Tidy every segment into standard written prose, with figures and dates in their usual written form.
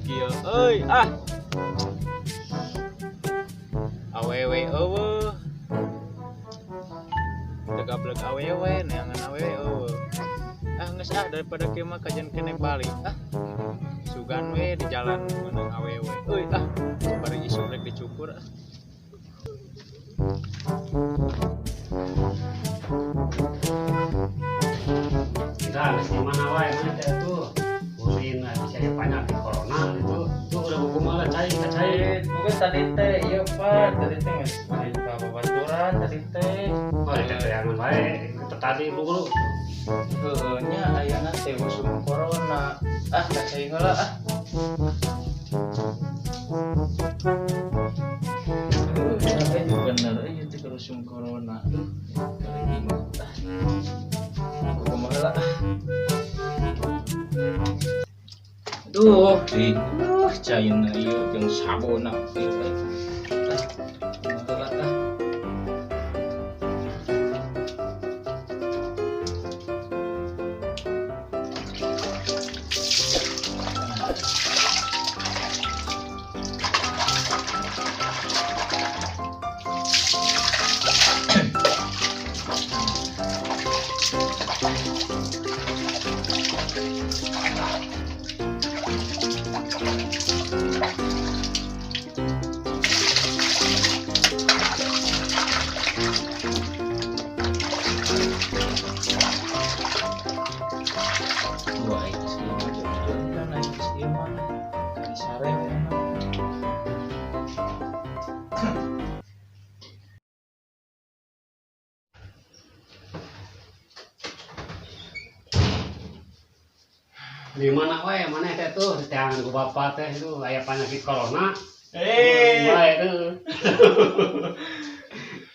kieu euy awewe eueuh tegableg awewe neangan awewe eueuh geus daripada kieu mah kajian kene balik sugan we di jalan meunang awewe euy bari isuk rek dicukur kita di mana wae mana tuh usin bisa penyakit corona itu tuh udah kumaha cai bukan tadi teh iya Pak tadi teh geus ka babaturan tadi teh oh itu yang baik kita tadi dulu heueuh nya ayeuna teh usum corona cai heula bener ieu teh usum corona kali inget kumaha lah cain ieu jeung sabuna ieu wah itu sih kan naik sih mah kali sare di mana wae mana teh tuh jangan ku bapak teh itu aya penyakit corona bae tuh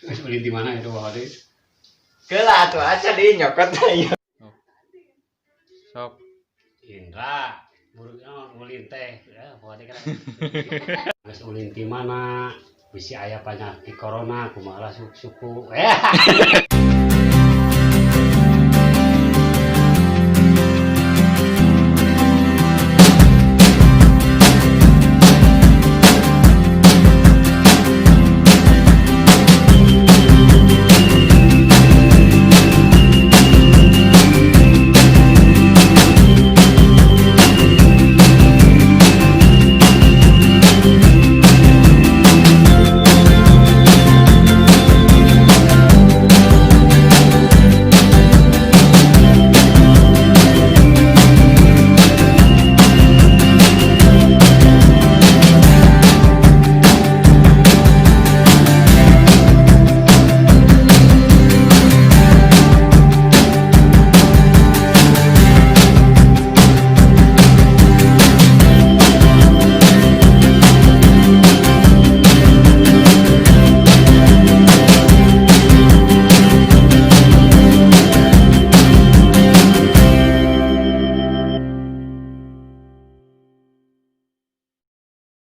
geus beli di mana itu waktu keula atuh aca di nyokot ieu sok Indra buruknya ulin teh ya waktu kan geus ulin di mana bisi aya penyakit corona kumaha suku